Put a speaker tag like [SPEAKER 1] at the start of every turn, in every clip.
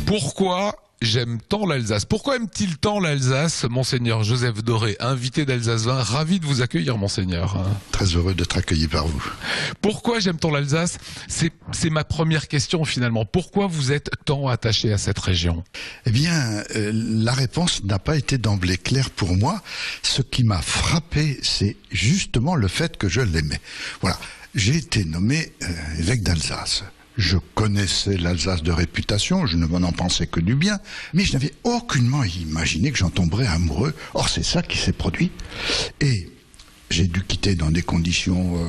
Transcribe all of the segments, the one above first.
[SPEAKER 1] Pourquoi j'aime tant l'Alsace? Pourquoi aime-t-il tant l'Alsace, Monseigneur Joseph Doré, invité d'Alsace 20? Ravi de vous accueillir, Monseigneur.
[SPEAKER 2] Très heureux d'être accueilli par vous.
[SPEAKER 1] Pourquoi j'aime tant l'Alsace? C'est ma première question finalement. Pourquoi vous êtes tant attaché à cette région?
[SPEAKER 2] Eh bien, la réponse n'a pas été d'emblée claire pour moi. Ce qui m'a frappé, c'est justement le fait que je l'aimais. Voilà, j'ai été nommé évêque d'Alsace. Je connaissais l'Alsace de réputation, je ne m'en pensais que du bien, mais je n'avais aucunement imaginé que j'en tomberais amoureux. Or, c'est ça qui s'est produit. Et j'ai dû quitter dans des conditions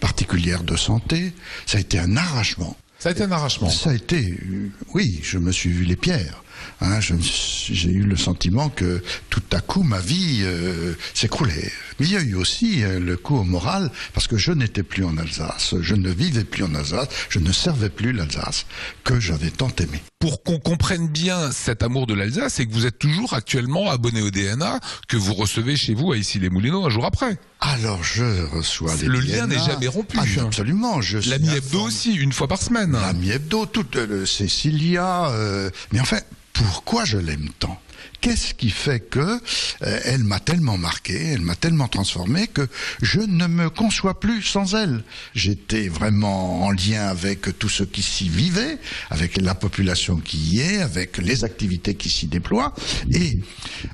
[SPEAKER 2] particulières de santé. Ça a été un arrachement.
[SPEAKER 1] Ça a été un arrachement.
[SPEAKER 2] Ça a été, oui, je me suis vu les pierres. Hein, j'ai eu le sentiment que tout à coup ma vie s'écroulait. Mais il y a eu aussi le coup au moral, parce que je n'étais plus en Alsace, je ne vivais plus en Alsace, je ne servais plus l'Alsace, que j'avais tant aimé.
[SPEAKER 1] Pour qu'on comprenne bien cet amour de l'Alsace, c'est que vous êtes toujours actuellement abonné au DNA, que vous recevez chez vous à Issy-les-Moulineaux un jour après.
[SPEAKER 2] Alors je reçois les
[SPEAKER 1] Le
[SPEAKER 2] DNA.
[SPEAKER 1] lien n'est jamais rompu.
[SPEAKER 2] Absolument.
[SPEAKER 1] L'Ami Hebdo aussi, une fois par semaine.
[SPEAKER 2] L'Ami Hebdo, toute Cécilia. Mais enfin, pourquoi je l'aime tant? Qu'est-ce qui fait que elle m'a tellement marqué, elle m'a tellement transformé que je ne me conçois plus sans elle. J'étais vraiment en lien avec tout ce qui s'y vivait, avec la population qui y est, avec les activités qui s'y déploient. Et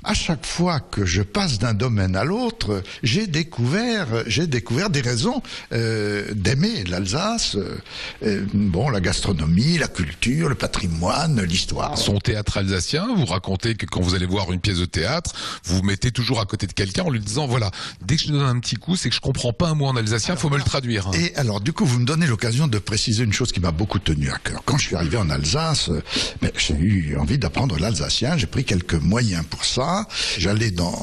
[SPEAKER 2] à chaque fois que je passe d'un domaine à l'autre, j'ai découvert des raisons d'aimer l'Alsace. Bon, la gastronomie, la culture, le patrimoine, l'histoire.
[SPEAKER 1] Son théâtre alsacien, vous racontez que quand vous allez voir une pièce de théâtre, vous vous mettez toujours à côté de quelqu'un en lui disant voilà, dès que je donne un petit coup, c'est que je comprends pas un mot en alsacien, faut me le traduire.
[SPEAKER 2] Et alors du coup, vous me donnez l'occasion de préciser une chose qui m'a beaucoup tenu à cœur. Quand je suis arrivé en Alsace, j'ai eu envie d'apprendre l'alsacien, j'ai pris quelques moyens pour ça. J'allais dans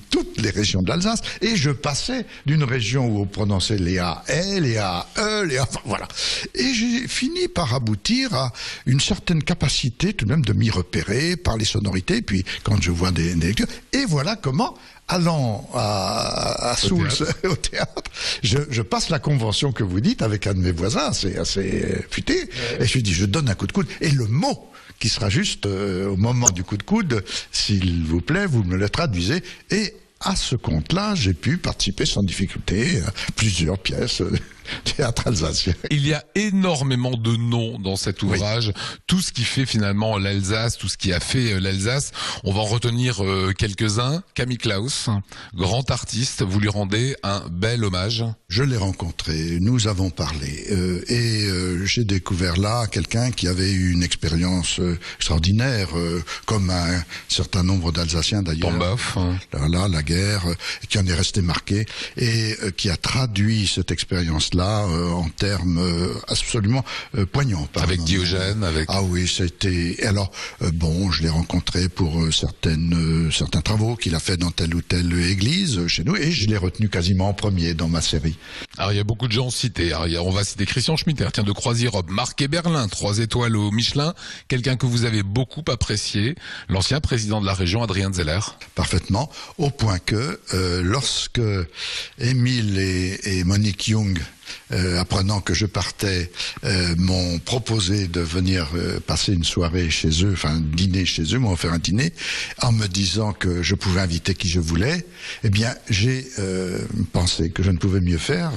[SPEAKER 2] toutes les régions de l'Alsace, et je passais d'une région où on prononçait les A, les A, les A, enfin, voilà. Et j'ai fini par aboutir à une certaine capacité tout de même de m'y repérer par les sonorités, puis quand je vois des lectures, et voilà comment, allant à Souls, au théâtre, je passe la convention que vous dites avec un de mes voisins, c'est assez futé, et je lui dis, je donne un coup de coude, et le mot qui sera juste au moment du coup de coude, s'il vous plaît, vous me le traduisez. Et à ce compte-là, j'ai pu participer sans difficulté à plusieurs pièces théâtre alsacien.
[SPEAKER 1] Il y a énormément de noms dans cet ouvrage, oui. Tout ce qui fait finalement l'Alsace, tout ce qui a fait l'Alsace. On va en retenir quelques-uns. Camille Claus, grand artiste, vous lui rendez un bel hommage.
[SPEAKER 2] Je l'ai rencontré, nous avons parlé, et j'ai découvert là quelqu'un qui avait eu une expérience extraordinaire, comme un certain nombre d'Alsaciens d'ailleurs.
[SPEAKER 1] Tomboff.
[SPEAKER 2] Là, la guerre, qui en est resté marqué, et qui a traduit cette expérience là en termes absolument poignants.
[SPEAKER 1] Avec Diogène, avec...
[SPEAKER 2] Ah oui, c'était... Alors, bon, je l'ai rencontré pour certains travaux qu'il a fait dans telle ou telle église chez nous, et je l'ai retenu quasiment en premier dans ma série.
[SPEAKER 1] Alors, il y a beaucoup de gens cités. Alors, on va citer Christian Schmitter, tiens, de Croisière-Europe, Marc Eberlin, 3 étoiles au Michelin, quelqu'un que vous avez beaucoup apprécié, l'ancien président de la région, Adrien Zeller.
[SPEAKER 2] Parfaitement, au point que lorsque Émile et Monique Jung, apprenant que je partais, m'ont proposé de venir passer une soirée chez eux, enfin dîner chez eux, m'ont offert un dîner, en me disant que je pouvais inviter qui je voulais. Eh bien, j'ai pensé que je ne pouvais mieux faire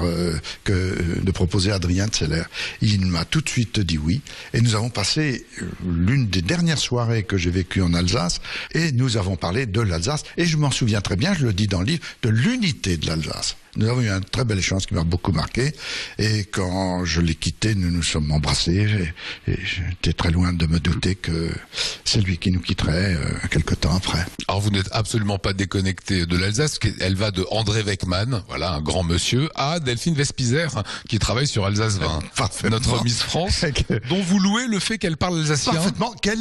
[SPEAKER 2] que de proposer Adrien Zeller. Il m'a tout de suite dit oui, et nous avons passé l'une des dernières soirées que j'ai vécues en Alsace, et nous avons parlé de l'Alsace, et je m'en souviens très bien, je le dis dans le livre, de l'unité de l'Alsace. Nous avons eu un très bel échange qui m'a beaucoup marqué, et quand je l'ai quitté, nous nous sommes embrassés, et j'étais très loin de me douter que c'est lui qui nous quitterait quelque temps après.
[SPEAKER 1] Alors vous n'êtes absolument pas déconnecté de l'Alsace, elle va de André Weckmann, voilà un grand monsieur, à Delphine Vespizer, qui travaille sur Alsace 20, notre Miss France, dont vous louez le fait qu'elle parle alsacien.
[SPEAKER 2] Parfaitement, qu'elle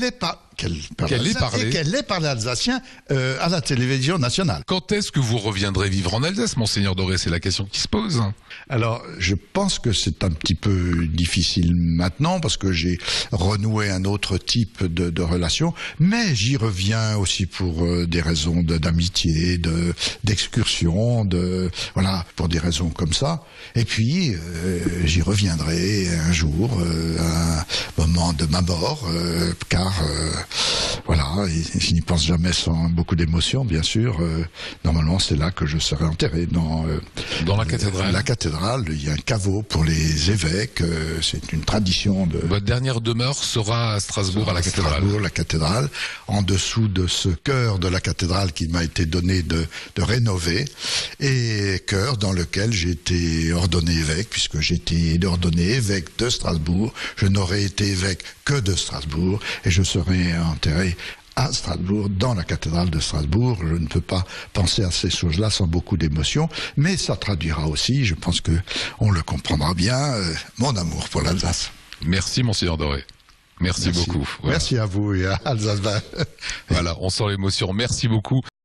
[SPEAKER 2] parle alsacien à la télévision nationale.
[SPEAKER 1] Quand est-ce que vous reviendrez vivre en Alsace, Monseigneur Doré? C'est la question qui se pose.
[SPEAKER 2] Alors, je pense que c'est un petit peu difficile maintenant, parce que j'ai renoué un autre type de relation, mais j'y reviens aussi pour des raisons d'amitié, d'excursion, voilà, pour des raisons comme ça. Et puis, j'y reviendrai un jour, à un moment moment de ma mort, car voilà, je n'y pense jamais sans beaucoup d'émotion, bien sûr. Normalement, c'est là que je serai enterré, dans
[SPEAKER 1] la cathédrale.
[SPEAKER 2] La cathédrale, il y a un caveau pour les évêques, c'est une tradition de...
[SPEAKER 1] Votre dernière demeure sera à Strasbourg, à la cathédrale.
[SPEAKER 2] Strasbourg, la cathédrale, en dessous de ce chœur de la cathédrale qui m'a été donné de rénover, et chœur dans lequel j'ai été ordonné évêque, puisque j'ai été ordonné évêque de Strasbourg. Je n'aurais été évêque que de Strasbourg, et je serai enterré à Strasbourg, dans la cathédrale de Strasbourg. Je ne peux pas penser à ces choses-là sans beaucoup d'émotion, mais ça traduira aussi, je pense que on le comprendra bien, mon amour pour l'Alsace.
[SPEAKER 1] Merci, Monseigneur Doré. Merci beaucoup.
[SPEAKER 2] Voilà. Merci à vous et à Alsace.
[SPEAKER 1] Voilà, on sent l'émotion. Merci beaucoup.